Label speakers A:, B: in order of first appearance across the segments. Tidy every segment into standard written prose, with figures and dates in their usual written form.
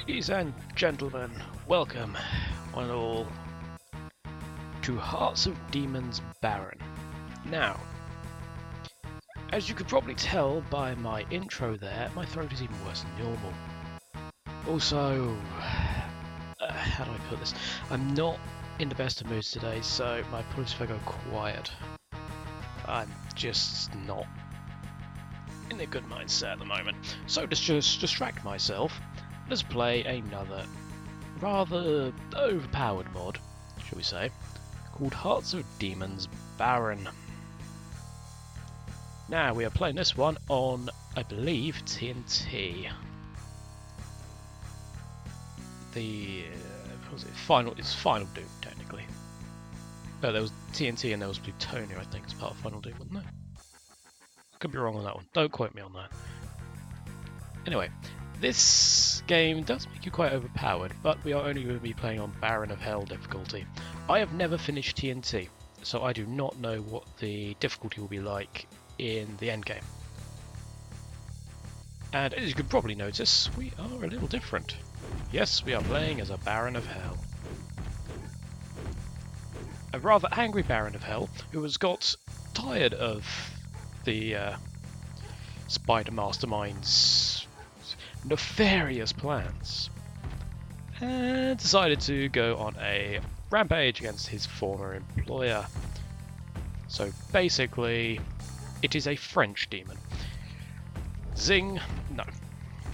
A: Ladies and gentlemen, welcome, one and all, to Hearts of Demons Baron. Now, as you could probably tell by my intro there, my throat is even worse than normal. Also, how do I put this? I'm not in the best of moods today, so my apologies if I go quiet. I'm just not in a good mindset at the moment. So to just distract myself, let's play another rather overpowered mod, shall we say, called Hearts of Demons Baron. Now we are playing this one on, I believe, TNT. What was it? It's Final Doom technically. Oh, there was TNT and there was Plutonia, I think, as part of Final Doom, wasn't there? I could be wrong on that one. Don't quote me on that. Anyway, this game does make you quite overpowered, but we are only going to be playing on Baron of Hell difficulty. I have never finished TNT, so I do not know what the difficulty will be like in the endgame. And as you can probably notice, we are a little different. Yes, we are playing as a Baron of Hell. A rather angry Baron of Hell who has got tired of the Spider Mastermind's nefarious plans and decided to go on a rampage against his former employer. So basically, it is a French demon. Zing! No,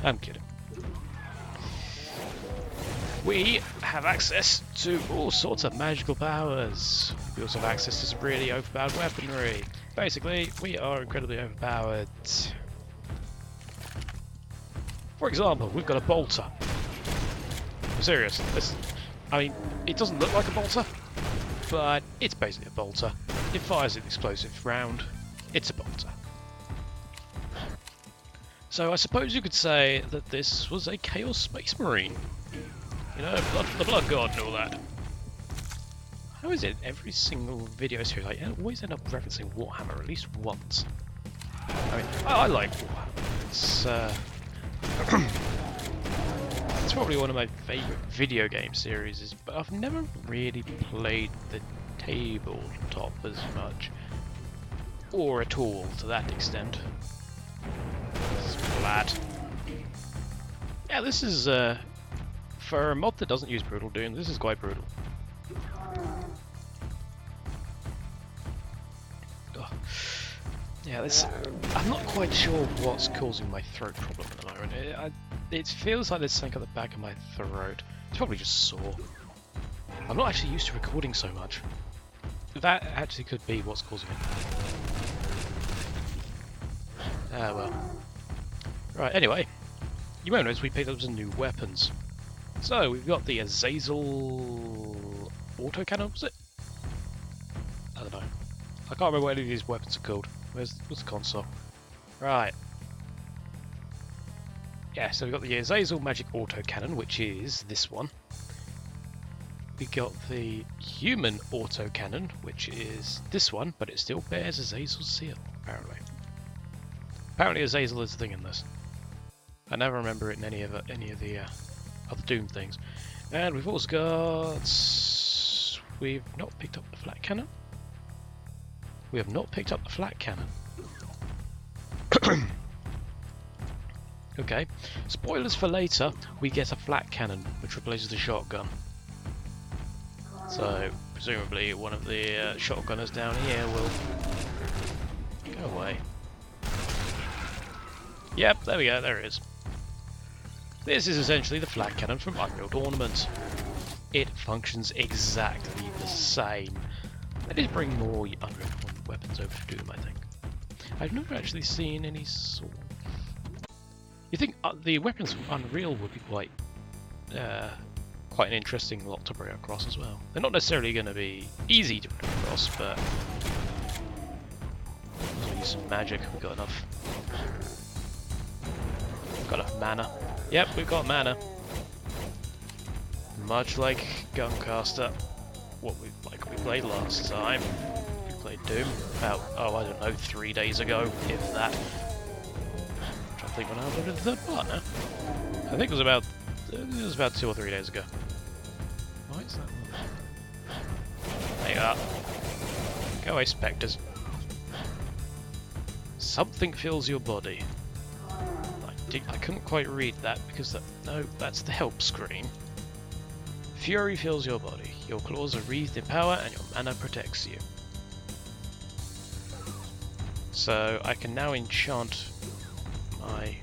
A: I'm kidding. We have access to all sorts of magical powers. We also have access to some really overpowered weaponry. Basically, we are incredibly overpowered. For example, we've got a bolter. I'm serious. I mean, it doesn't look like a bolter, but it's basically a bolter. It fires an explosive round. It's a bolter. So I suppose you could say that this was a Chaos Space Marine. You know, the Blood God and all that. How is it every single video series I always end up referencing Warhammer at least once? I mean, I like Warhammer. It's probably one of my favourite video game series, but I've never really played the tabletop as much. Or at all, to that extent. Splat. Yeah, this is, for a mod that doesn't use Brutal Doom, this is quite brutal. Ugh. Yeah, I'm not quite sure what's causing my throat problem at the moment. It feels like there's something at the back of my throat. It's probably just sore. I'm not actually used to recording so much. That actually could be what's causing it. Ah, well. Right, anyway. You may notice we picked up some new weapons. So, we've got the Azazel autocannon, was it? I don't know. I can't remember what any of these weapons are called. What's the console? Right. Yeah, so we've got the Azazel magic autocannon, which is this one. We got the human autocannon, which is this one, but it still bears Azazel's seal, apparently. Apparently Azazel is the thing in this. I never remember it in any of the other Doom things. And we've also got... We've not picked up the flat cannon. We have not picked up the flat cannon. Okay. Spoilers for later, we get a flat cannon, which replaces the shotgun. So, presumably one of the shotgunners down here will... Go away. Yep, there we go, there it is. This is essentially the flat cannon from Unreal Tournament. It functions exactly the same. They did bring more Unreal Tournament weapons over to Doom, I think. I've never actually seen any sort. You think the weapons from Unreal would be quite an interesting lot to bring across as well. They're not necessarily going to be easy to bring across, but we'll use some magic. We've got enough. We've got enough mana. Yep, we've got mana. Much like Guncaster, what we played last time. We played Doom about, I don't know, 3 days ago, if that. I'm trying to think when I uploaded the third part now. I think it was about It was about 2 or 3 days ago. Why is that? There you are. Go away, spectres. Something fills your body. I couldn't quite read that because no, that's the help screen. Fury fills your body. Your claws are wreathed in power and your mana protects you. So I can now enchant my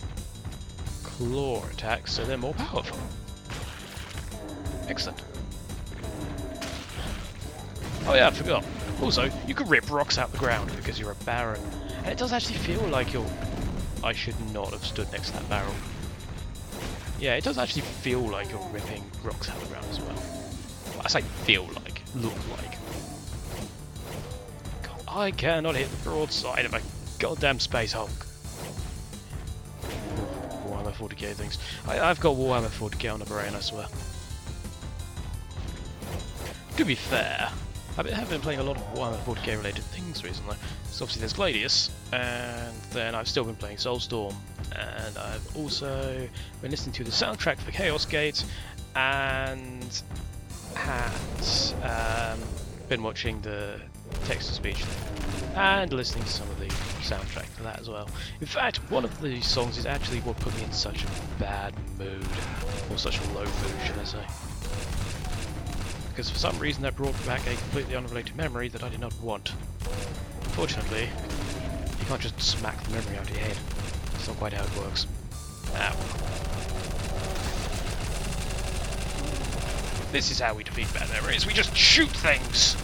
A: claw attacks so they're more powerful. Excellent. Oh yeah, I forgot. Also, you can rip rocks out the ground because you're a Baron. And it does actually feel like you're... I should not have stood next to that barrel. Yeah, it does actually feel like you're ripping rocks out of the ground as well. I say feel like, look like. God, I cannot hit the broadside of a goddamn Space Hulk. Warhammer 40k things. I've got Warhammer 40k on the brain, I swear. To be fair, I have been playing a lot of Warhammer 40k related things recently. So obviously there's Gladius, and then I've still been playing Soulstorm, and I've also been listening to the soundtrack for Chaos Gate, and had been watching the text-to-speech thing, and listening to some of the soundtrack for that as well. In fact, one of the songs is actually what put me in such a bad mood, or such a low mood, should I say. Because for some reason that brought back a completely unrelated memory that I did not want. Unfortunately, you can't just smack the memory out of your head. That's not quite how it works. Ow. This is how we defeat bad memories. We just shoot things!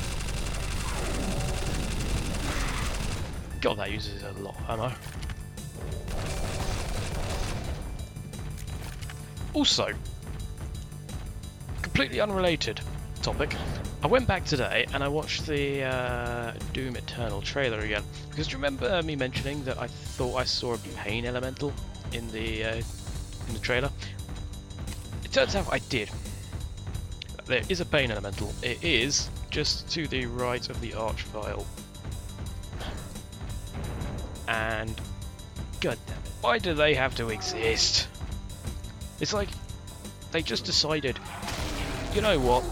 A: God, that uses a lot of ammo. Also, completely unrelated topic. I went back today and I watched the Doom Eternal trailer again. Because do you remember me mentioning that I thought I saw a pain elemental in the trailer? It turns out I did. There is a pain elemental. It is just to the right of the Archvile. And god damn it, why do they have to exist? It's like they just decided, you know what?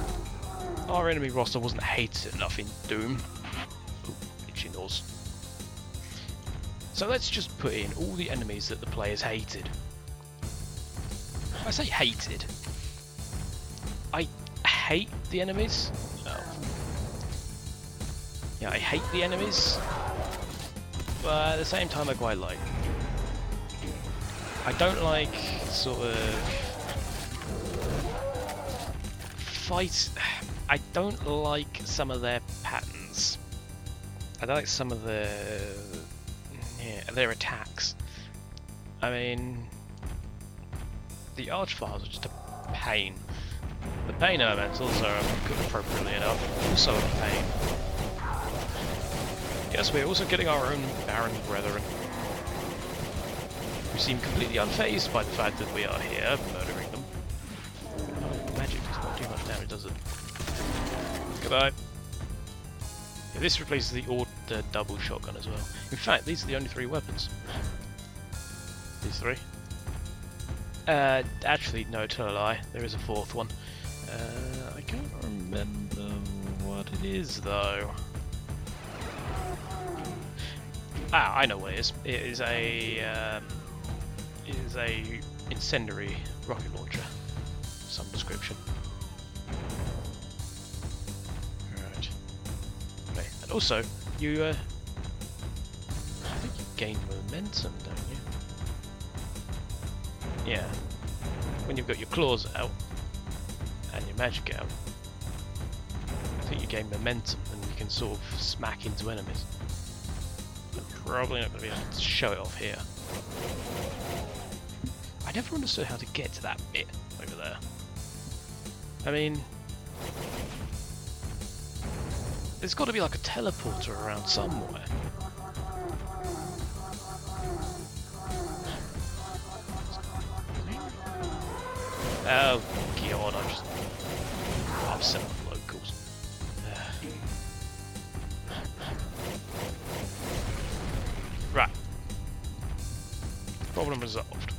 A: Our enemy roster wasn't hated enough in Doom. Ooh, itchy nose. So let's just put in all the enemies that the players hated. I say hated. I hate the enemies. Oh. Yeah, I hate the enemies. But at the same time I quite like. I don't like sort of fight. I don't like some of their patterns. I don't like some of their attacks. I mean, the Archfiles are just a pain. The pain elementals are, appropriately enough, also a pain. Yes, we're also getting our own Baron brethren, who seem completely unfazed by the fact that we are here murdering them. Oh, magic does not do much damage, does it? Goodbye. Yeah, this replaces the double shotgun as well. In fact, these are the only 3 weapons. These 3. Actually, no, tell a lie. There is a 4th one. I can't remember what it is though. Ah, I know what it is. It is a incendiary rocket launcher of some description. Right. Okay. And also, you I think you gain momentum, don't you? Yeah. When you've got your claws out and your magic out, I think you gain momentum and you can sort of smack into enemies. I'm probably not going to be able to show it off here. I never understood how to get to that bit over there. I mean, there's got to be like a teleporter around somewhere. Oh god, I'm upset with the locals. Right. Problem resolved.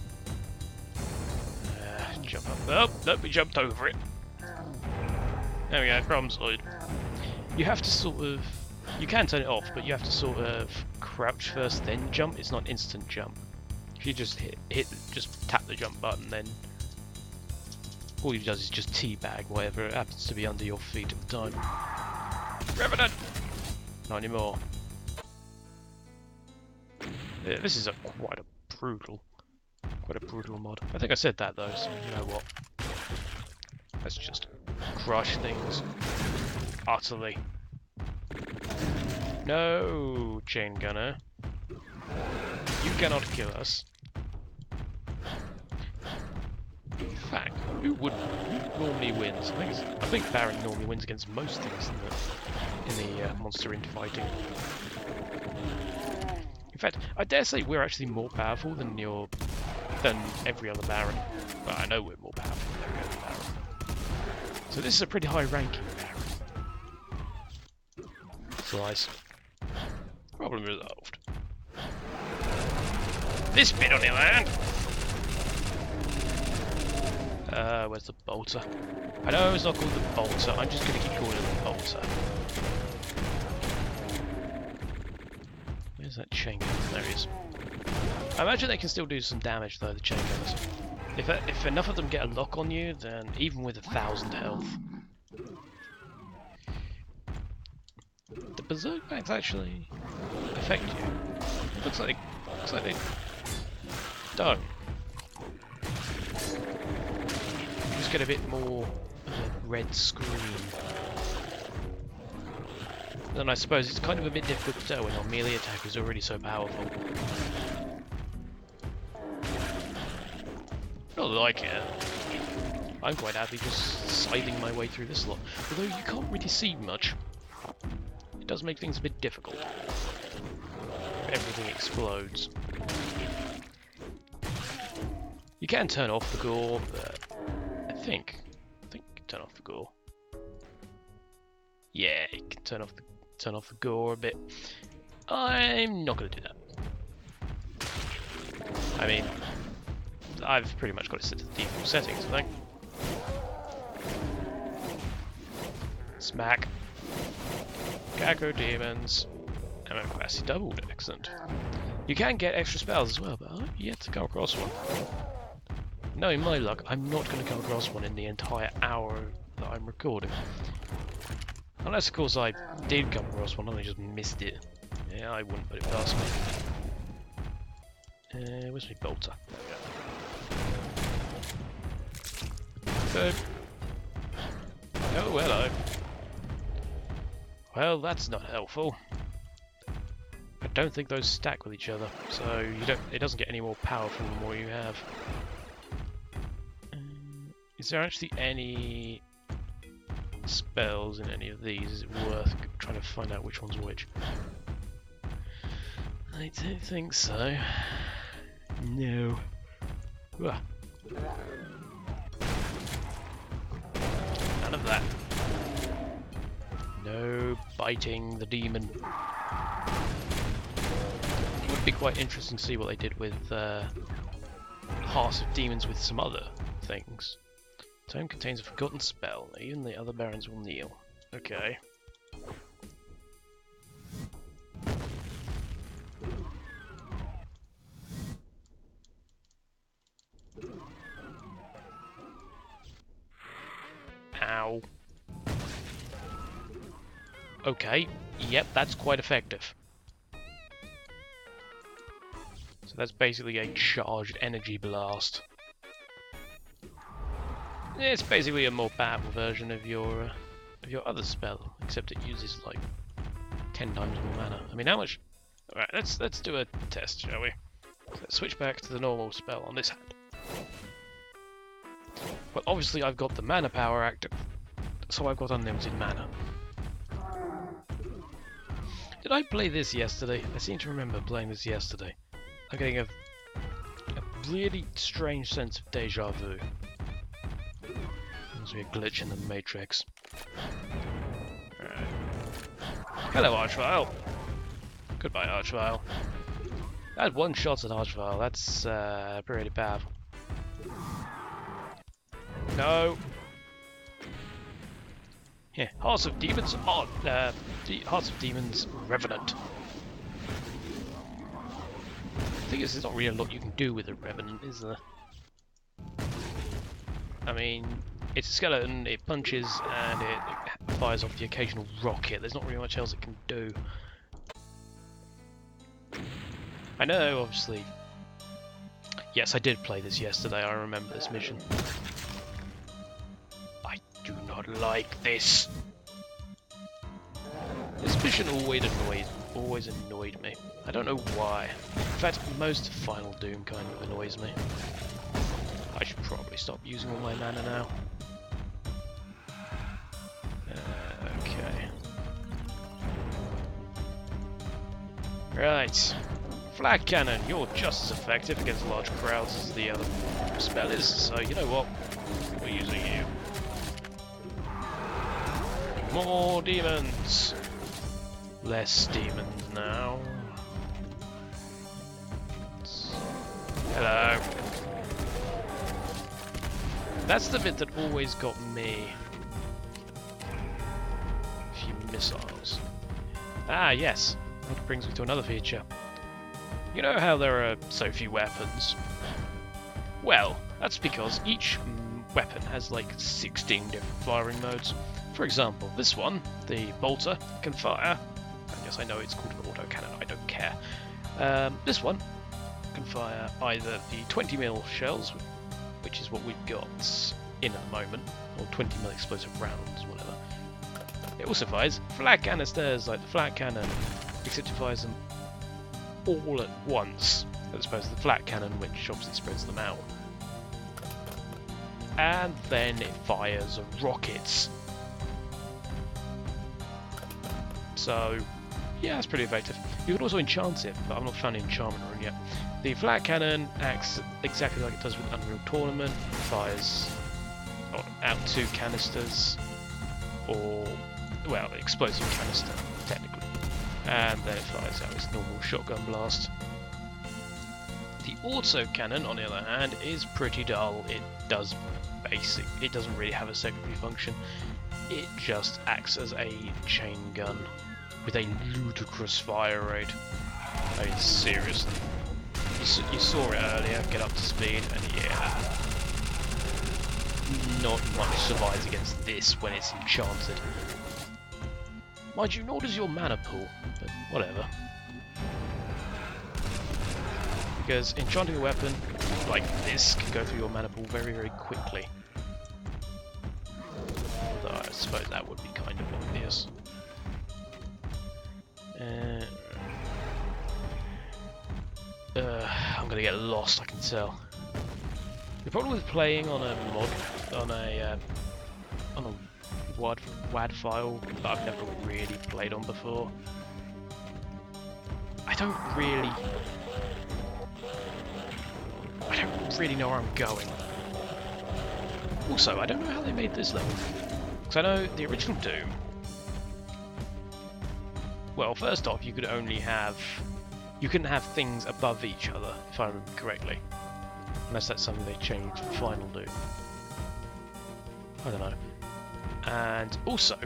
A: Jump up. Oh, nope, we jumped over it. There we go, problem solved. You have to sort of... You can turn it off, but you have to sort of crouch first, then jump. It's not an instant jump. If you just just tap the jump button, then all he does is just teabag whatever happens to be under your feet at the time. Revenant! Not anymore. Yeah, this is quite a brutal mod. I think I said that though, so you know what. Let's just crush things utterly. No, chain gunner. You cannot kill us. In fact, who normally wins? I think Baron normally wins against most things in the monster infighting. In fact, I dare say we're actually more powerful than every other Baron. Well, I know we're more powerful than every other Baron. So this is a pretty high ranking Baron. Slice. Problem resolved. This bit on the other hand. Where's the bolter? I know it's not called the bolter, I'm just gonna keep calling it the bolter. Where's that chain gun? There he is. I imagine they can still do some damage though, the chain gunners. If enough of them get a lock on you, then even with 1,000 health. The berserk backs actually affect you. Looks like they don't. Just get a bit more of a red screen. Then I suppose it's kind of a bit difficult to tell when your melee attack is already so powerful. Not that I care. I'm quite happy just scything my way through this lot. Although you can't really see much. It does make things a bit difficult. Everything explodes. You can turn off the gore, but I think you can turn off the gore. Yeah, you can turn off the gore a bit. I'm not going to do that. I mean, I've pretty much got it set to the default settings, I think. Smack. Gecko demons. Ammo capacity doubled, excellent. You can get extra spells as well, but I've yet to come across one. Knowing my luck, I'm not going to come across one in the entire hour that I'm recording. Unless, of course, I did come across one and I just missed it. Yeah, I wouldn't put it past me. Where's my bolter? Good. Oh, hello. Well, that's not helpful. I don't think those stack with each other, so it doesn't get any more powerful the more you have. Is there actually any spells in any of these? Is it worth trying to find out which one's which? I don't think so. No. Ugh. None of that. No biting the demon. It would be quite interesting to see what they did with Hearts of Demons with some other things. Tome contains a forgotten spell. Even the other barons will kneel. Okay. Ow. Okay, yep, that's quite effective. So that's basically a charged energy blast. It's basically a more powerful version of your other spell, except it uses like 10 times more mana. I mean, how much? All right, let's do a test, shall we? So let's switch back to the normal spell on this hand. Well, obviously I've got the mana power active, so I've got unlimited mana. Did I play this yesterday? I seem to remember playing this yesterday. I'm getting a really strange sense of deja vu. Must be a glitch in the Matrix. Alright. Hello, Archvile. Goodbye, Archvile. I had one shot at Archvile. That's pretty powerful. No. Here, Hearts of Demons on. Hearts of Demons Revenant. The thing is, there's not really a lot you can do with a Revenant, is there? I mean, it's a skeleton, it punches, and it fires off the occasional rocket. There's not really much else it can do. I know, obviously. Yes, I did play this yesterday, I remember this mission. I do not like this. This mission always annoyed me. I don't know why. In fact, most Final Doom kind of annoys me. I should probably stop using all my mana now. Okay. Right. Flag Cannon, you're just as effective against large crowds as the other spell is, so you know what? We're using you. More demons! Less demons now. Hello. That's the bit that always got me. A few missiles. Ah, yes. That brings me to another feature. You know how there are so few weapons? Well, that's because each weapon has like 16 different firing modes. For example, this one, the bolter, can fire. And yes, I know it's called an autocannon, I don't care. This one can fire either the 20mm shells, which is what we've got in at the moment, or 20mm explosive rounds, whatever. It also fires flat canisters, like the flat cannon, except it fires them all at once, as opposed to the flat cannon, which obviously spreads them out. And then it fires rockets. So, yeah, it's pretty effective. You can also enchant it, but I've not found an enchantment rune yet. The flat cannon acts exactly like it does with Unreal Tournament. It fires out 2 canisters, or, well, explosive canister, technically. And then it fires out its normal shotgun blast. The auto cannon, on the other hand, is pretty dull. It doesn't really have a secondary function. It just acts as a chain gun with a ludicrous fire rate. I mean, seriously. You saw it earlier, get up to speed, and yeah. Not much survives against this when it's enchanted. Mind you, nor does your mana pool, but whatever. Because enchanting a weapon like this can go through your mana pool very, very quickly. Although I suppose that would be kind of obvious. I'm gonna get lost, I can tell. The problem with playing on a mod, on a WAD file that I've never really played on before, I don't really know where I'm going. Also, I don't know how they made this level. Because I know the original Doom, well, first off, you couldn't have things above each other, if I remember correctly. Unless that's something they changed for Final Doom. I don't know. And also,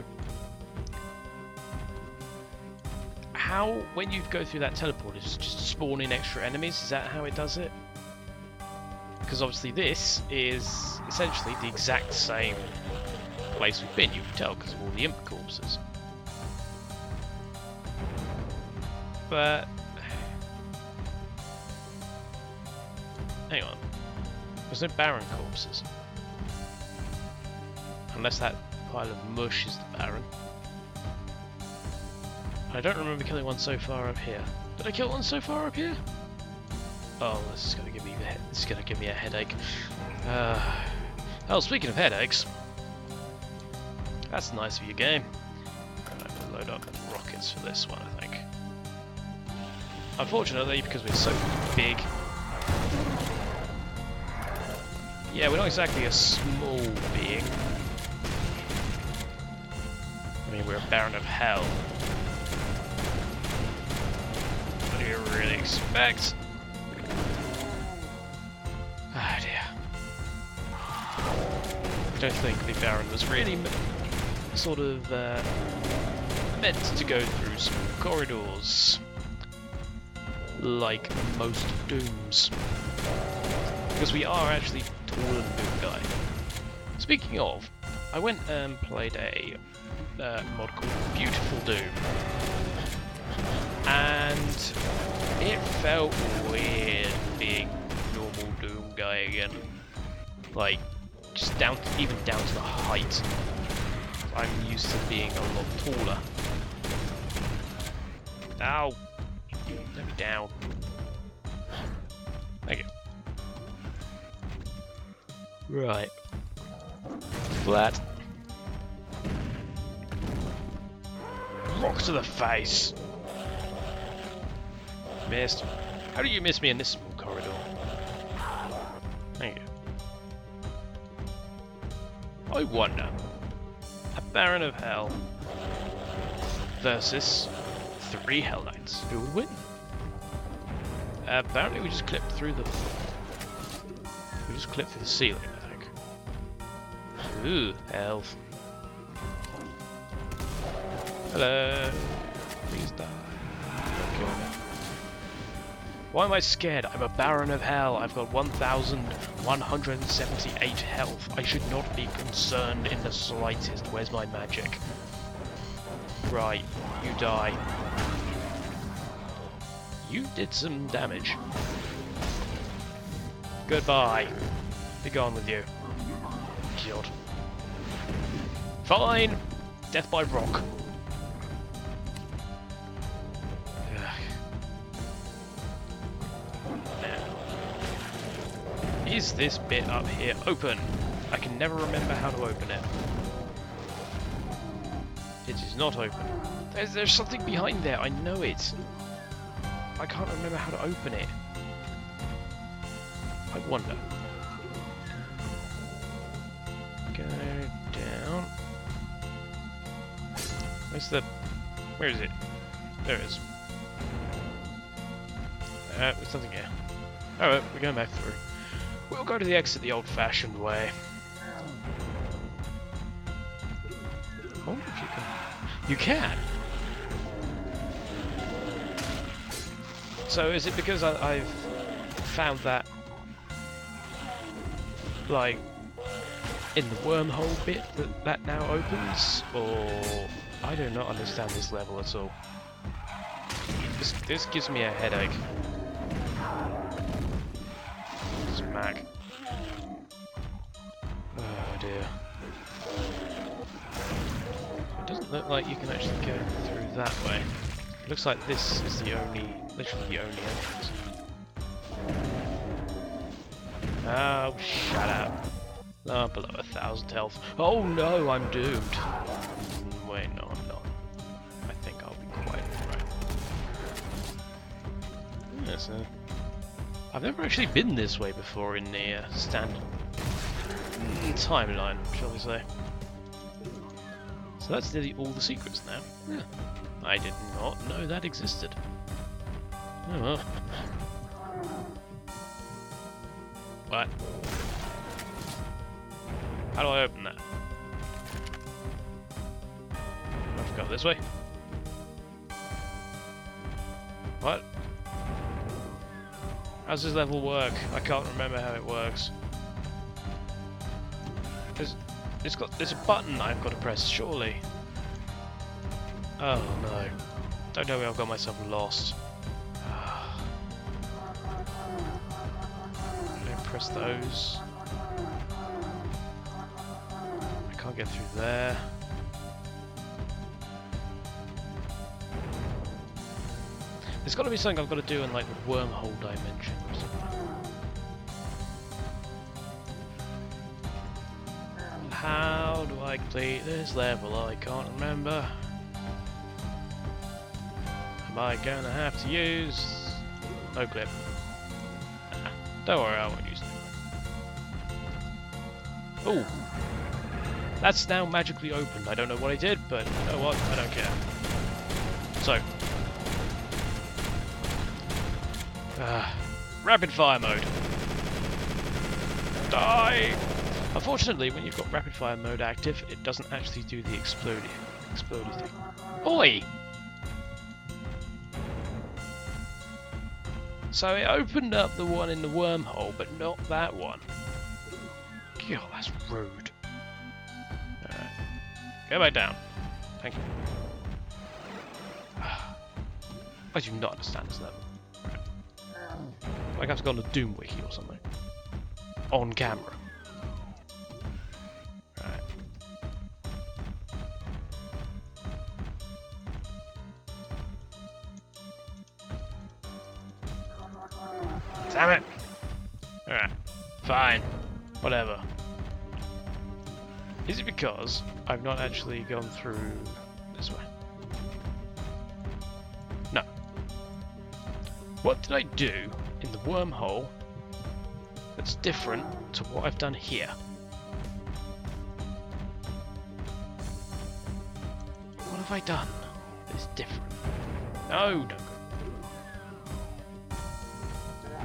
A: how, when you go through that teleport, it's just spawning extra enemies? Is that how it does it? Because obviously this is essentially the exact same place we've been, you can tell, because of all the imp corpses. But hang on, there's no Baron corpses. Unless that pile of mush is the Baron. I don't remember killing one so far up here. Did I kill one so far up here? Oh, this is gonna give me a headache. Oh, speaking of headaches, that's nice of you, game. I'm gonna load up rockets for this one, I think. Unfortunately, because we're so big. Yeah, we're not exactly a small being. I mean, we're a Baron of Hell. What do you really expect? Ah, dear. don't think the Baron was really sort of meant to go through small corridors like most Dooms. Because we are actually taller than Doom Guy. Speaking of, I went and played a mod called Beautiful Doom. And it felt weird being normal Doom Guy again. Like, just even down to the height. I'm used to being a lot taller. Ow! Let me down. Thank you. Right. Flat. Rock to the face! Missed. How do you miss me in this small corridor? Thank you. I wonder. A Baron of Hell versus 3 Hell Knights. Who would win? Apparently we just clipped through the... We just clipped through the ceiling, I think. Ooh, health. Hello. Please die. Don't kill me. Why am I scared? I'm a Baron of Hell. I've got 1,178 health. I should not be concerned in the slightest. Where's my magic? Right, you die. You did some damage. Goodbye. Be gone with you. God. Fine. Death by rock. Is this bit up here open? I can never remember how to open it. It is not open. There's something behind there, I know it. I can't remember how to open it. I wonder. Go down. Where is it? There it is. There's something here. Alright, we're going back through. We'll go to the exit the old-fashioned way. I wonder if you can... You can! So is it because I've found that, like, in the wormhole bit that now opens? Or... I do not understand this level at all. This gives me a headache. Smack. Oh dear. It doesn't look like you can actually go through that way. It looks like this is literally the only entrance. Oh, shut up. Oh, below 1,000 health. Oh no, I'm doomed. Wait, no, I'm not. I think I'll be quite alright. Yes, I've never actually been this way before in the standard timeline, shall we say. So that's nearly all the secrets now. Yeah. I did not know that existed. Oh well. What? How do I open that? I've got this way. What? How does this level work? I can't remember how it works. There's a button I've got to press, surely. Oh no. Don't tell me I've got myself lost. Don't press those. I can't get through there. There's got to be something I've got to do in like the wormhole dimension or something. How do I complete this level? I can't remember. Am I going to have to use... No clip. Nah, don't worry, I won't use it. Oh! That's now magically opened. I don't know what I did, but you know what? I don't care. So... rapid fire mode. Die! Unfortunately, when you've got rapid fire mode active, it doesn't actually do the explodey thing. Oi! So it opened up the one in the wormhole, but not that one. God, that's rude. Alright. Go back down. Thank you. I do not understand this level. Right. Like I've gone to Doom Wiki or something. On camera. Right. Damn it! Alright. Fine. Whatever. Is it because I've not actually gone through this way? No. What did I do in the wormhole that's different to what I've done here? What have I done that's different? No, no.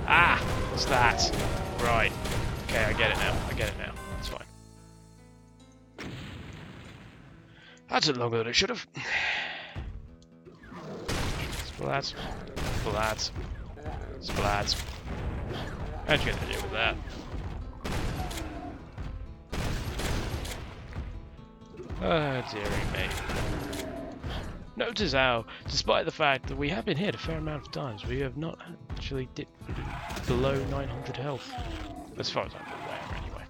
A: Ah! What's that? Right. Okay, I get it now. That's fine. That took longer than it should have. Splat. Splat. Splat. How'd you get to deal with that? Oh, dearie me. Notice how, despite the fact that we have been hit a fair amount of times, we have not actually dipped below 900 health. As far as I'm aware, anyway.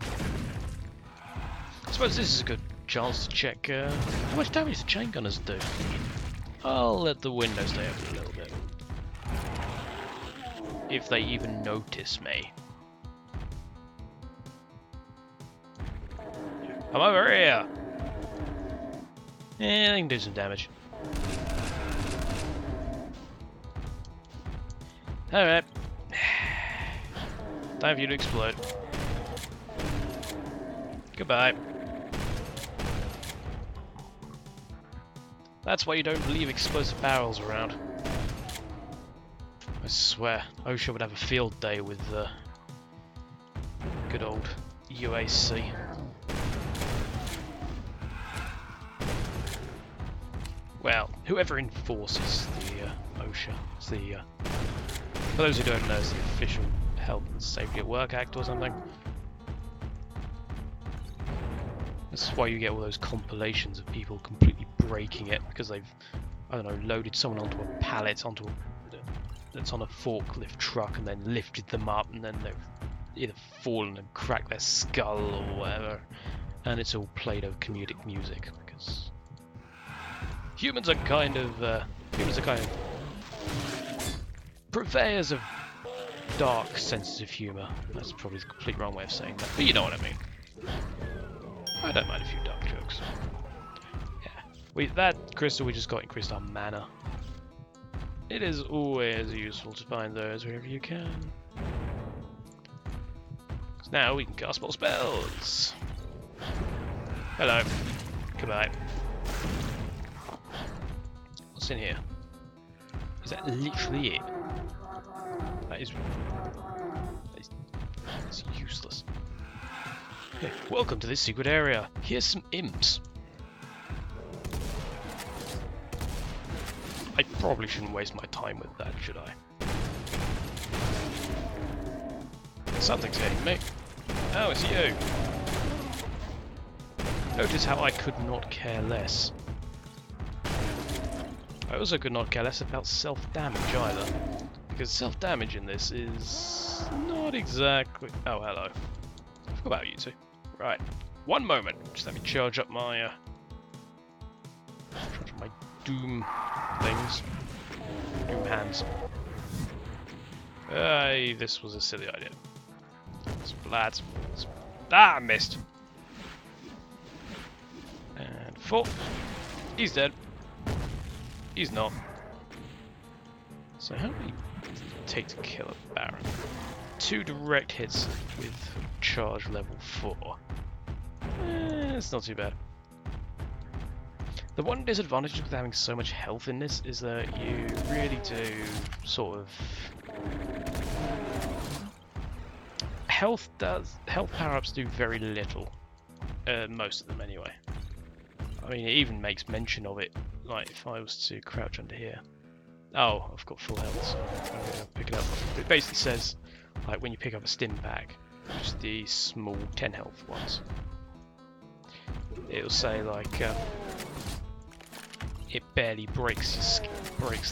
A: I suppose this is a good chance to check how much damage the chain gunners do. I'll let the window stay open a little bit. If they even notice me. I'm over here! Yeah, they can do some damage. Alright. Time for you to explode. Goodbye. That's why you don't leave explosive barrels around. I swear, OSHA would have a field day with good old UAC. Well, whoever enforces the OSHA, it's the for those who don't know, it's the official Health and Safety at Work Act or something. That's why you get all those compilations of people completely breaking it because they've, I don't know, loaded someone onto a pallet that's on a forklift truck and then lifted them up and then they've either fallen and cracked their skull or whatever, and it's all played over comedic music because humans are kind of purveyors of dark senses of humour. That's probably the complete wrong way of saying that, but you know what I mean. I don't mind a few dark jokes. Yeah, that crystal we just got increased our mana. It is always useful to find those wherever you can. So now we can cast more spells. Hello. Goodbye. What's in here? Is that literally it? That's useless. Yeah, welcome to this secret area. Here's some imps. I probably shouldn't waste my time with that, should I? Something's hitting me. Oh, it's you. Notice how I could not care less. I also could not care less about self-damage either. Because self-damage in this is not exactly... Oh, hello. I forgot about you two. Right. One moment. Just let me charge up my... Doom things. Doom hands. This was a silly idea. Splat. Ah, I missed. And 4. He's dead. He's not. So how many does it take to kill a Baron? 2 direct hits with charge level 4. It's not too bad. The one disadvantage with having so much health in this is that you really do sort of health power-ups do very little. Most of them anyway. I mean, it even makes mention of it. Like if I was to crouch under here. Oh, I've got full health, so I'm gonna pick it up. It basically says, like when you pick up a stim bag, which is the small 10 health ones, it'll say like it barely breaks the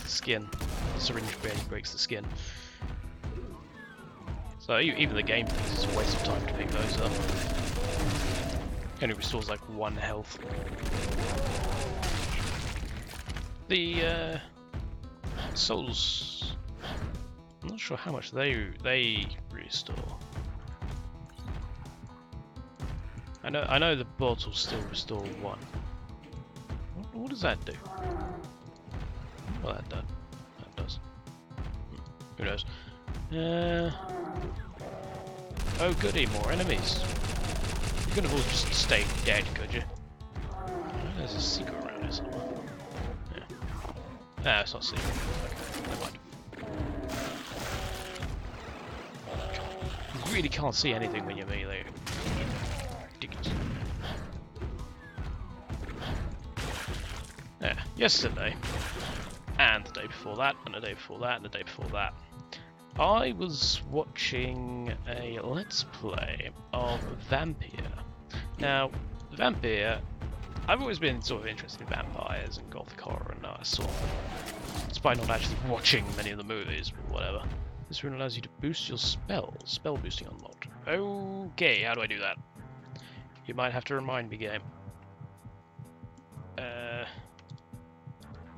A: skin. The syringe barely breaks the skin. So even the game thinks it's a waste of time to pick those up. Only restores like 1 health. The souls, I'm not sure how much they restore. I know the bottles still restore 1. What does that do? Well, that does. Who knows? Oh goody, more enemies. You couldn't have all just stayed dead, could you? There's a secret around here somewhere. Yeah. Ah, it's not a secret. Okay, never mind. You really can't see anything when you're melee. Ridiculous. Yeah, yesterday, and the day before that, and the day before that, and the day before that, I was watching a Let's Play of Vampire. Now, Vampire, I've always been sort of interested in vampires and gothic horror and that sort of thing, despite not actually watching many of the movies, but whatever. This rune allows you to boost your spell boosting unlocked. Okay, how do I do that? You might have to remind me, game.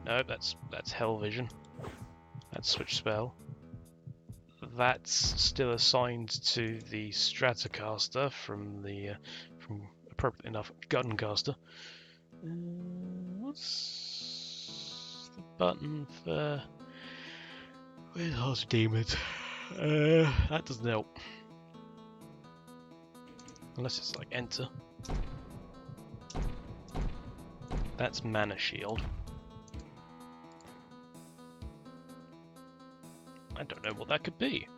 A: No, that's Hell Vision. That's switch spell. That's still assigned to the Stratocaster from appropriately enough Guncaster. What's the button for? Where's Hearts of Demons? That doesn't help. Unless it's like enter. That's Mana Shield. I don't know what that could be.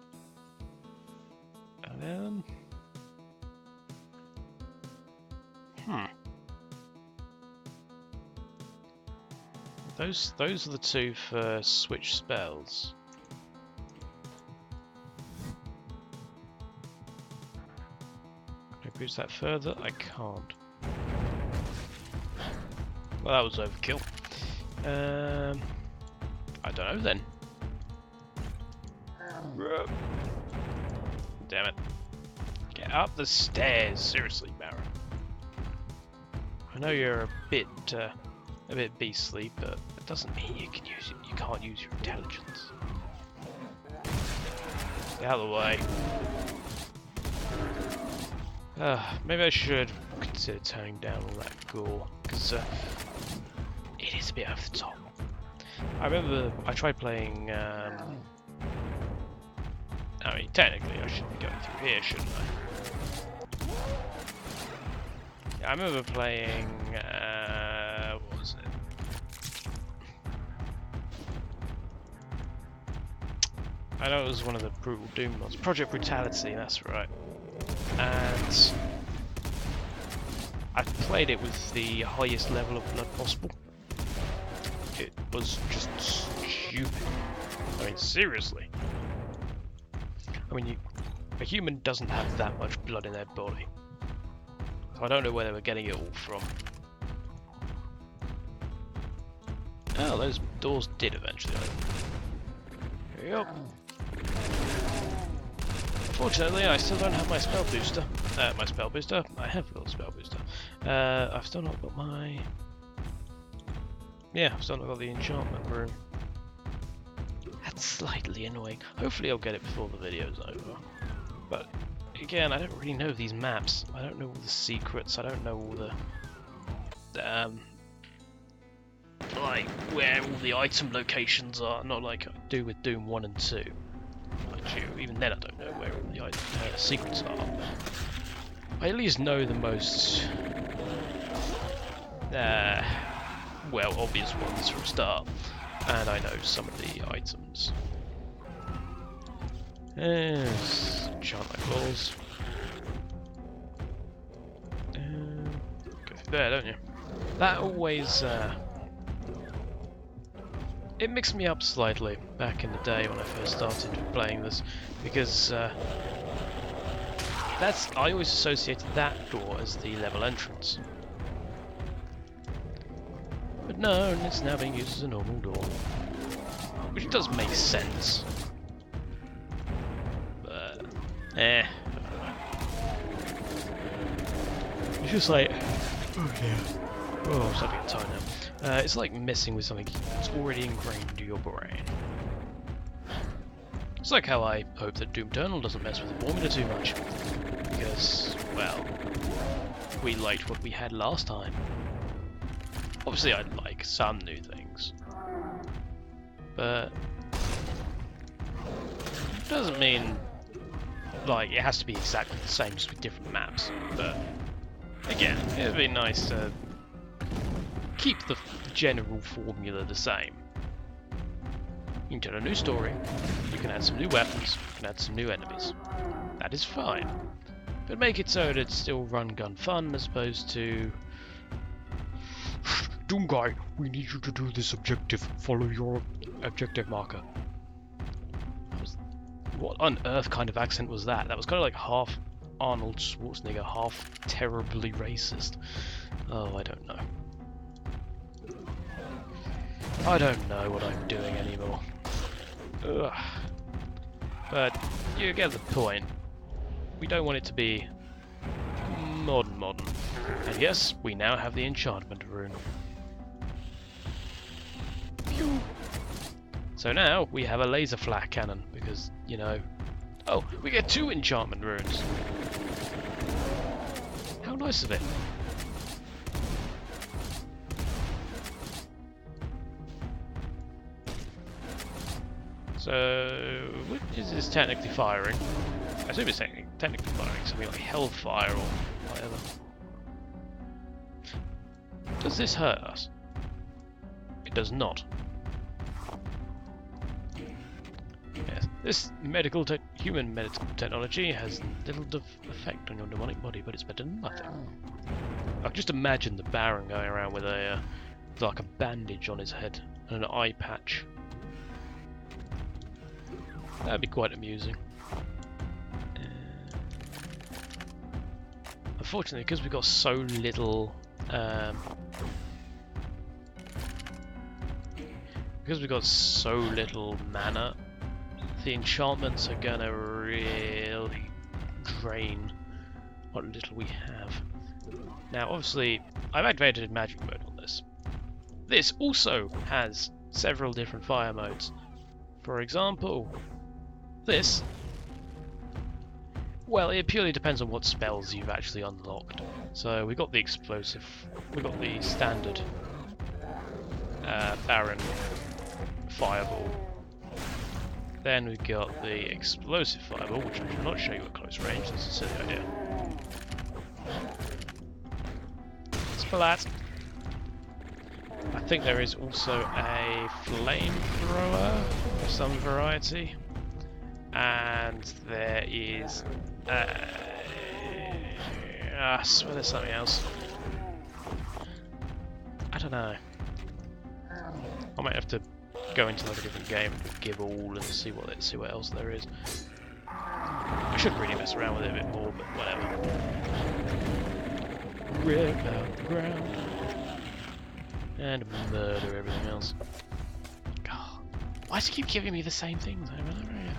A: Those are the two for switch spells. Can I boost that further? I can't. Well, that was overkill. I don't know then. Damn it. Get up the stairs, seriously, Baron. I know you're a bit beastly, but it doesn't mean you can't use your intelligence. Get out of the way. Maybe I should consider turning down all that gore, because it is a bit over the top. I remember I tried playing I mean, technically I should be going through here, shouldn't I? Yeah, I remember playing, what was it? I know it was one of the Brutal Doom mods. Project Brutality, that's right. And I played it with the highest level of blood possible. It was just stupid. I mean, seriously. I mean, a human doesn't have that much blood in their body. So I don't know where they were getting it all from. Oh, those doors did eventually open. Here we go. Unfortunately, I still don't have my spell booster. I have got a spell booster. I've still not got my... Yeah, I've still not got the enchantment room. That's slightly annoying. Hopefully I'll get it before the video's over. But again, I don't really know these maps. I don't know all the secrets. I don't know all the like where all the item locations are. Not like I do with Doom 1 and 2. Even then I don't know where all the item, secrets are. I at least know the most well, obvious ones from start. And I know some of the items. Enchant my claws. Go through there, don't you? That always it mixed me up slightly back in the day when I first started playing this, because I always associated that door as the level entrance. But no, it's now being used as a normal door, which does make sense. But it's just like, oh yeah, oh, I'm starting to get tired now. It's like messing with something that's already ingrained into your brain. It's like how I hope that Doom Eternal doesn't mess with the formula too much, because, well, we liked what we had last time. Obviously I'd like some new things, but it doesn't mean like it has to be exactly the same, just with different maps. But again, it'd be nice to keep the general formula the same. You can tell a new story, you can add some new weapons, you can add some new enemies. That is fine. But make it so that it's still run gun fun as opposed to Doom Guy, we need you to do this objective. Follow your objective marker. What on earth kind of accent was that? That was kind of like half Arnold Schwarzenegger, half terribly racist. Oh, I don't know. I don't know what I'm doing anymore. Ugh. But you get the point. We don't want it to be modern. And yes, we now have the enchantment rune. Pew. So now we have a laser flak cannon because, you know... Oh, we get 2 enchantment runes. How nice of it. So, what is this technically firing? I assume it's technically firing something like Hellfire or whatever. Does this hurt us? It does not. Yes, this human medical technology has little effect on your demonic body, but it's better than nothing. I can just imagine the Baron going around with like a bandage on his head and an eye patch. That'd be quite amusing. Unfortunately, because we've got so little mana, the enchantments are gonna really drain what little we have. Now, obviously, I've activated magic mode on this. This also has several different fire modes. For example, this, well, it purely depends on what spells you've actually unlocked. So we got the explosive, we got the standard Baron Fireball. Then we got the explosive Fireball, which I should not show you at close range. That's a silly idea. Splat. I think there is also a flamethrower of some variety. And there is I swear there's something else. I don't know. I might have to go into like a different game and give all and see what else there is. I should really mess around with it a bit more, but whatever. Rip out the ground and murder everything else. God, why does it keep giving me the same things over and over again?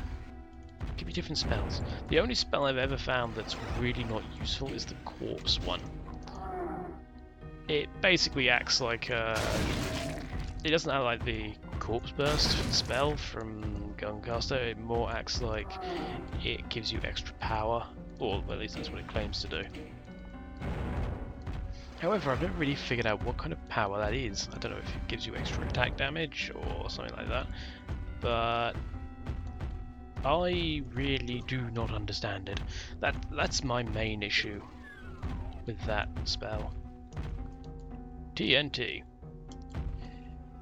A: Give me different spells. The only spell I've ever found that's really not useful is the corpse one. It basically acts like it doesn't have like the corpse burst spell from Guncaster. It more acts like it gives you extra power, or at least that's what it claims to do. However, I've never really figured out what kind of power that is. I don't know if it gives you extra attack damage or something like that, but I really do not understand it. That's my main issue with that spell. TNT.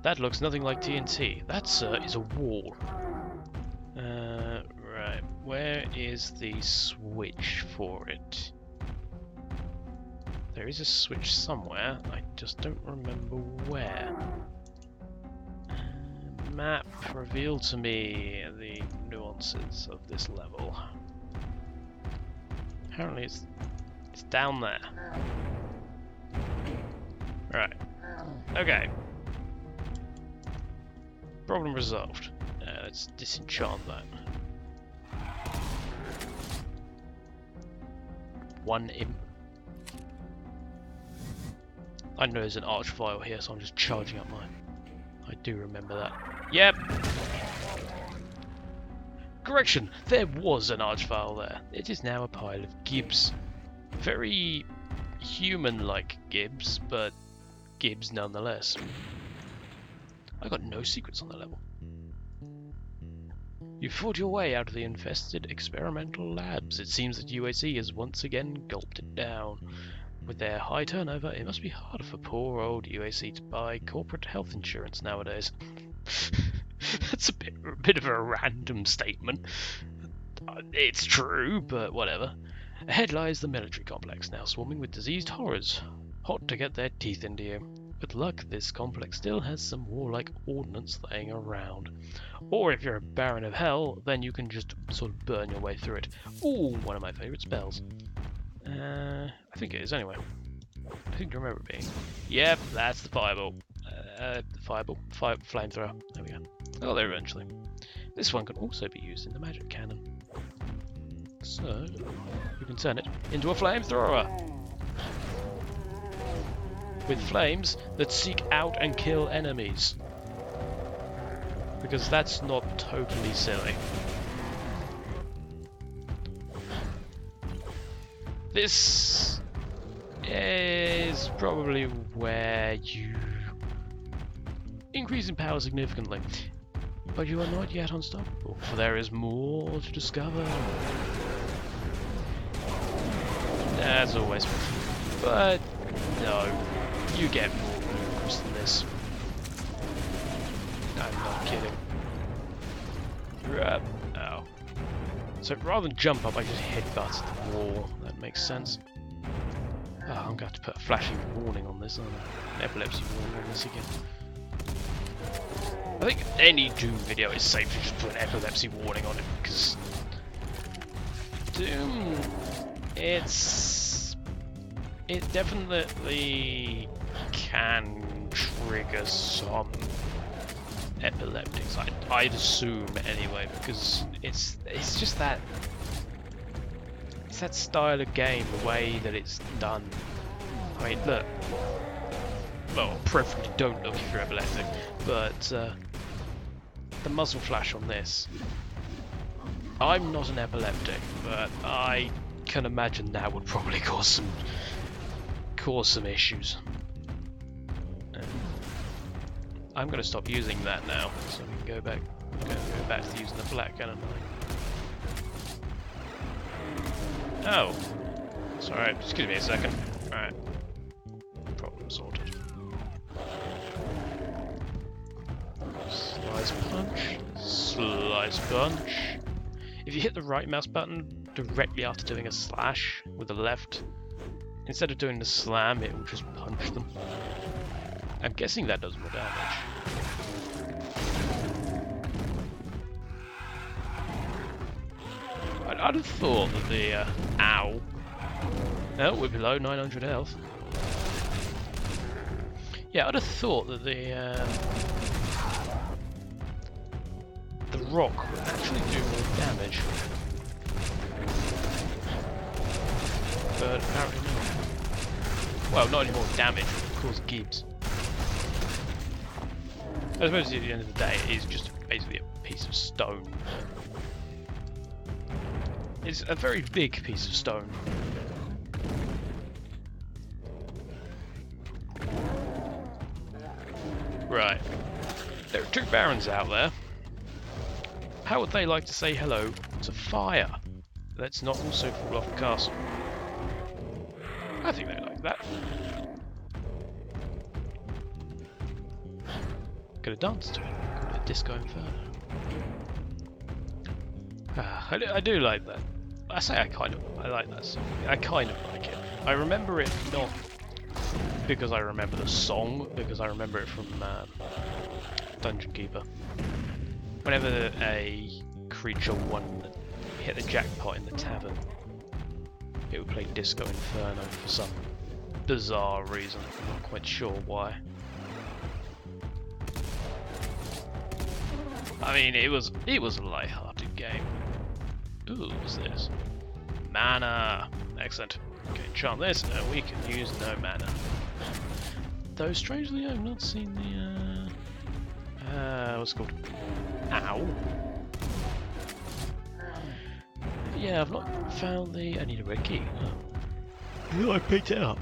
A: That looks nothing like TNT. That, sir, is a wall. Right. Where is the switch for it? There is a switch somewhere, I just don't remember where. Map, reveal to me the nuances of this level. Apparently it's down there. Right. Okay. Problem resolved. Let's disenchant that. One imp. I know there's an arch vial here, so I'm just charging up mine. I do remember that. Yep! Correction! There was an arch vial there. It is now a pile of gibs. Very human-like gibs, but gibs nonetheless. I got no secrets on the level. You fought your way out of the infested experimental labs. It seems that UAC has once again gulped it down. With their high turnover, it must be harder for poor old UAC to buy corporate health insurance nowadays. That's a bit of a random statement. It's true, but whatever. Ahead lies the military complex, now swarming with diseased horrors, hot to get their teeth into you. With luck, this complex still has some warlike ordnance laying around. Or if you're a Baron of Hell, then you can just sort of burn your way through it. Ooh, one of my favourite spells. I think it is anyway. I think I remember it being. Yep, that's the fireball. Flamethrower. There we go. I got there eventually. This one can also be used in the magic cannon. So, you can turn it into a flamethrower! With flames that seek out and kill enemies. Because that's not totally silly. This is probably where you increase in power significantly. But you are not yet unstoppable, for there is more to discover. As always. But no, you get more moves than this. I'm not kidding. Oh. So rather than jump up, I just headbutt the wall. That makes sense. Oh, I'm going to have to put a flashing warning on this, aren't I? An epilepsy warning on this again. I think any Doom video is safe to just put an epilepsy warning on it, because Doom, it definitely can trigger some epileptics. I'd assume anyway, because it's just that style of game, the way that it's done. I mean, look. Well, preferably don't look if you're epileptic, but the muzzle flash on this. I'm not an epileptic, but I can imagine that would probably cause some issues. I'm going to stop using that now, so we can go back to using the black cannon. Oh, sorry. Excuse me a second. All right, problem sorted. Slice punch, slice punch. If you hit the right mouse button directly after doing a slash with the left, instead of doing the slam, it will just punch them. I'm guessing that does more damage. I'd have thought that the ow. Oh, we're below 900 health. Yeah, I'd have thought that the rock would actually do more damage. But apparently not. Well, not any more damage, but it causes gibs. I suppose at the end of the day it is just basically a piece of stone. It's a very big piece of stone. Right. There are two barons out there. How would they like to say hello to fire? Let's not also fall off the castle. I think they like that. Could have danced to it. Could have Disco Inferno. I do like that. I say I like that song. I kind of like it. I remember it not because I remember the song, because I remember it from Dungeon Keeper. Whenever a creature hit the jackpot in the tavern, it would play Disco Inferno for some bizarre reason. I'm not quite sure why. I mean, it was a light-hearted game. Ooh, what's this? Mana! Excellent. Okay, enchant this, and we can use no mana. Though, strangely, I've not seen the, what's it called? Ow! Yeah, I've not found the... I need a red key. Oh, I picked it up.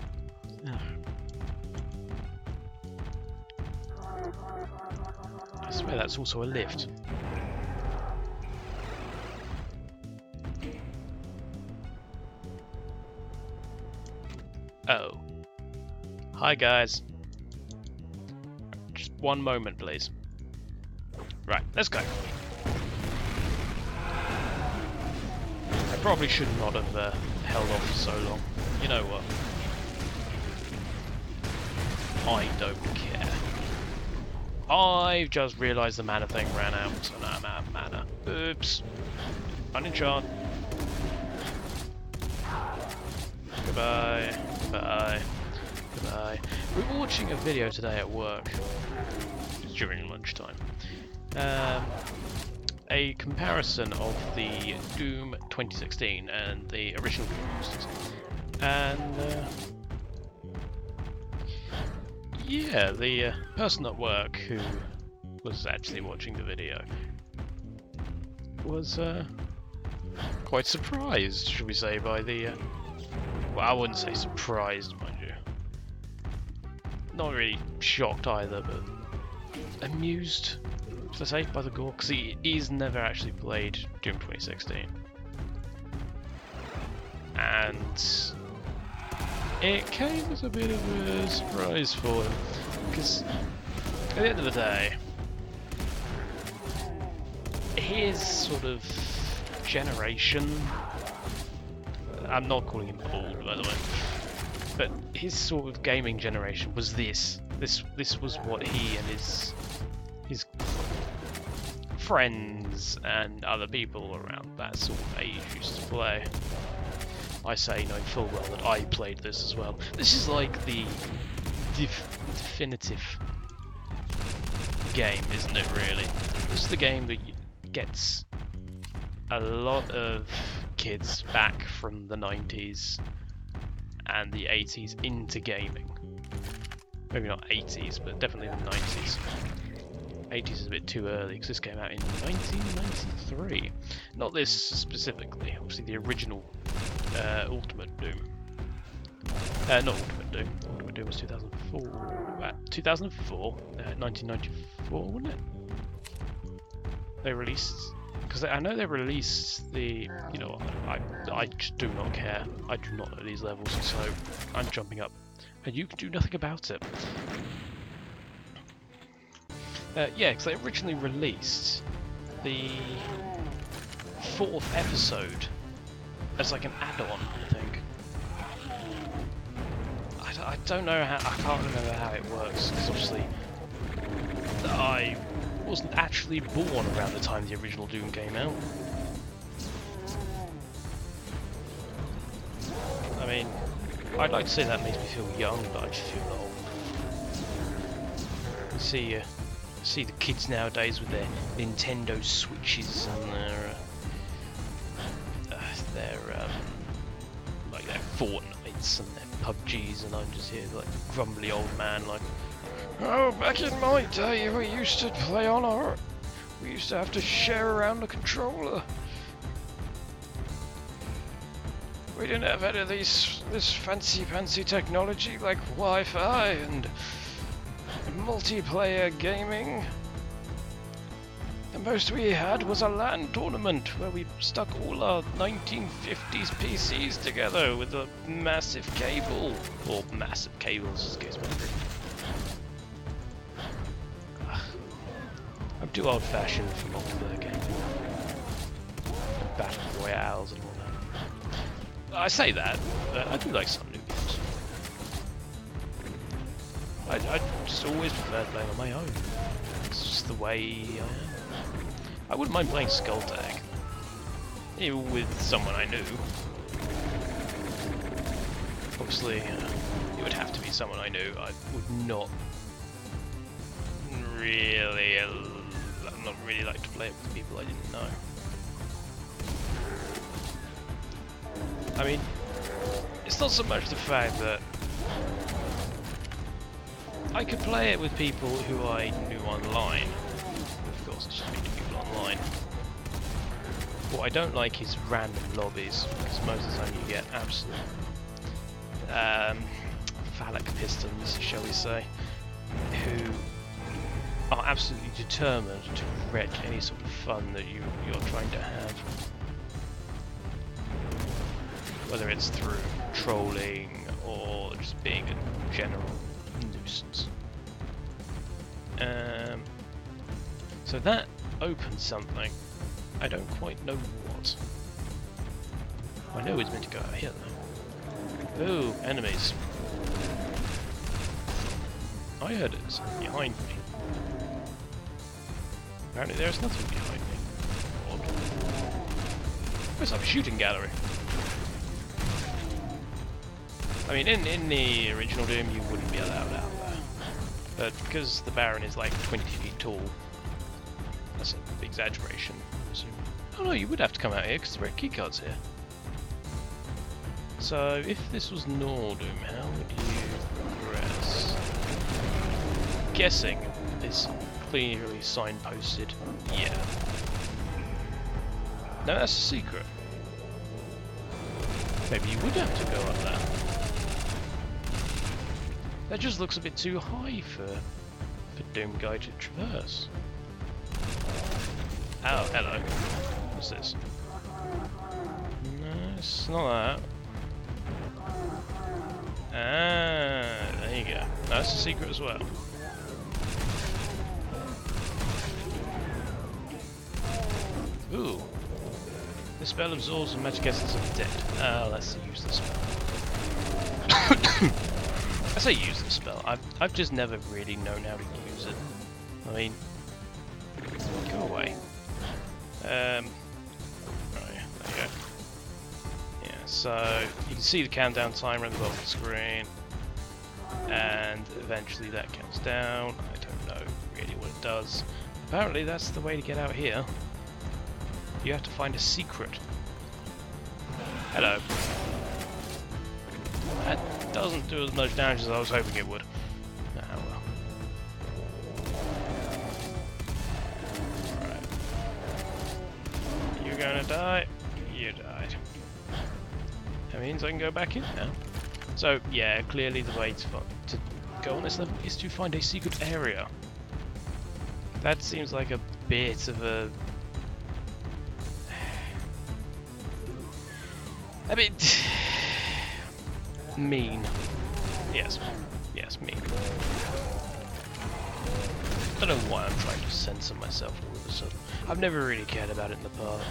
A: I swear that's also a lift. Oh. Hi guys. Just one moment please. Right, let's go. I probably should not have held off for so long. You know what? I don't care. I've just realised the mana thing ran out, so now I'm out of mana. Oops. Unenchant. Goodbye. Goodbye. Goodbye. We were watching a video today at work. During lunchtime. A comparison of the Doom 2016 and the original Doom 2016. And yeah, the person at work who was actually watching the video was quite surprised, should we say, by the... well, I wouldn't say surprised, mind you. Not really shocked either, but amused, should I say, by the gore, because he's never actually played Doom 2016. And it came as a bit of a surprise for him, because at the end of the day, his sort of generation, I'm not calling him old by the way, but his sort of gaming generation was this was what he and his friends and other people around that sort of age used to play. I say knowing full well that I played this as well. This is like the definitive game, isn't it really? This is the game that gets a lot of kids back from the 90s and the 80s into gaming. Maybe not 80s, but definitely the 90s. 80s is a bit too early because this came out in 1993. Not this specifically, obviously the original Ultimate Doom. Not Ultimate Doom. Ultimate Doom was 2004. 2004? 1994, wasn't it? They released... because I know they released the... you know, I just do not care. I do not know these levels, so I'm jumping up. And you can do nothing about it. Yeah, because they originally released the 4th episode as like an add-on, I think. I don't know how, I can't remember how it works, because obviously I wasn't actually born around the time the original Doom came out. I mean, I'd like to say that makes me feel young, but I just feel old. See the kids nowadays with their Nintendo Switches and their like their Fortnites and their PUBGs, and I'm just here like a grumbly old man like, oh, back in my day we used to play on our... we used to have to share around a controller. We didn't have any of this fancy technology like Wi-Fi and multiplayer gaming. The most we had was a LAN tournament where we stuck all our 1950s PCs together with a massive cable, or massive cables as the case may be. I'm too old-fashioned for multiplayer gaming. battle royales and all that. I say that, but I do like some new games. I just always prefer playing on my own. It's just the way I am. I wouldn't mind playing Skulltag, even with someone I knew. Obviously, it would have to be someone I knew. I would not really, I'd not really like to play it with people I didn't know. I mean, it's not so much the fact that I could play it with people who I knew online. Of course, it's just meeting people online. What I don't like is random lobbies, because most of the time you get absolute phallic pistons, shall we say, who are absolutely determined to wreck any sort of fun that you're trying to have. Whether it's through trolling or just being a general nuisance. So that opens something. I don't quite know what. I know it's meant to go out here though. Oh, enemies. I heard it behind me. Apparently there's nothing behind me. Odd. It's like a shooting gallery. I mean, in the original Doom you wouldn't be allowed out there. But because the Baron is like 20 feet tall, that's an exaggeration, I assume. Oh no, you would have to come out here because there are keycards here. So, if this was normal Doom, how would you progress? Guessing it's clearly signposted. Yeah. No, that's a secret. Maybe you would have to go up there. That just looks a bit too high for Doom Guy to traverse. Oh, hello. What's this? No, it's not that. Ah, there you go. That's a secret as well. Ooh. The spell absorbs the magic essence of dead. Oh, that's the useless spell. I say use the spell. I've just never really known how to use it. I mean, go away. Right, there you go. Yeah, so you can see the countdown timer at the bottom of the screen, and eventually that counts down. I don't know really what it does. Apparently that's the way to get out here. You have to find a secret. Hello. That doesn't do as much damage as I was hoping it would. Ah well. Alright. You're gonna die. You died. That means I can go back in now. So yeah, clearly the way to go on this level is to find a secret area. That seems like a bit of a bit mean. Yes, mean. I don't know why I'm trying to censor myself all of a sudden. I've never really cared about it in the past.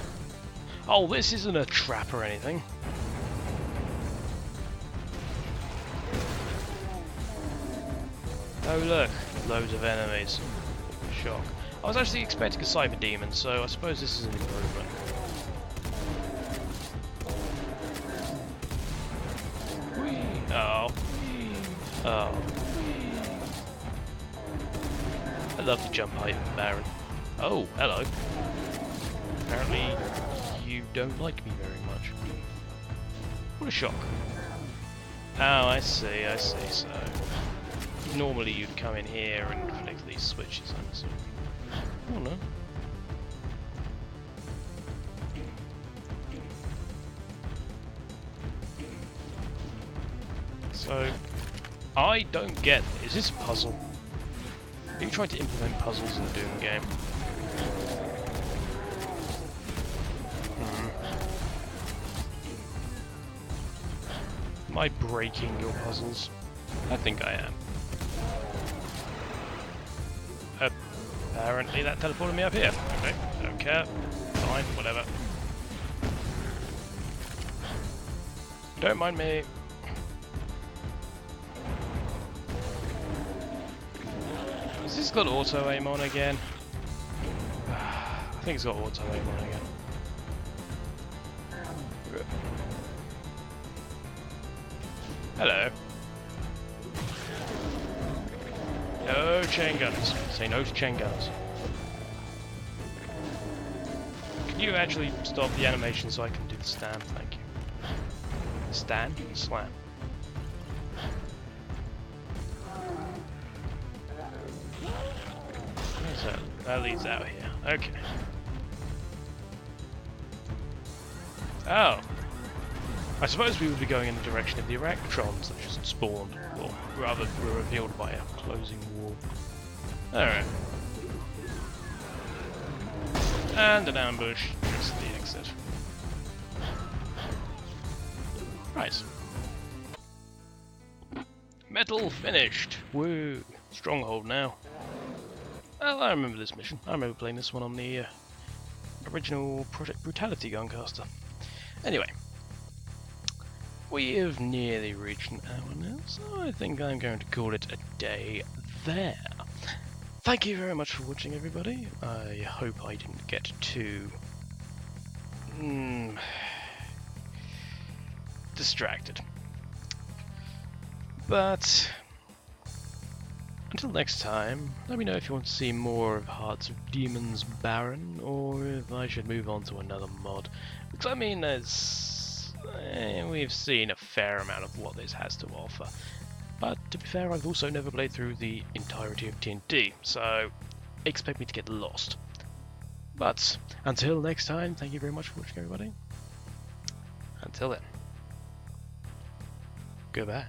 A: Oh, this isn't a trap or anything. Oh look, loads of enemies. Shock. I was actually expecting a cyber demon, so I suppose this is an improvement. Oh. Oh. I love the jump height of the Baron. Oh, hello. Apparently you don't like me very much. What a shock. Oh, I see, so normally you'd come in here and flick these switches, I'm assuming. Oh no. So, I don't get, is this a puzzle? Are you trying to implement puzzles in the Doom game? Am I breaking your puzzles? I think I am. Apparently that teleported me up here. Okay, don't care. Fine, whatever. Don't mind me. Has this got auto aim on again? I think it's got auto aim on again. Hello. No chain gunners. Say no to chain gunners. Can you actually stop the animation so I can do the stand? Thank you. Stand? Slam. Where's that? That leads out here. Okay. Oh. I suppose we would be going in the direction of the Erectrons that just spawned, or rather were revealed by a closing wall. Alright. And an ambush, just the exit. Right. Metal finished! Woo! Stronghold now. Well, I remember this mission. I remember playing this one on the original Project Brutality Guncaster. Anyway. We have nearly reached an hour now, so I think I'm going to call it a day there. Thank you very much for watching, everybody. I hope I didn't get too distracted. But until next time, let me know if you want to see more of Hearts of Demons Baron, or if I should move on to another mod. Because I mean, we've seen a fair amount of what this has to offer. But to be fair, I've also never played through the entirety of TNT, so expect me to get lost. But until next time, thank you very much for watching, everybody. Until then, goodbye.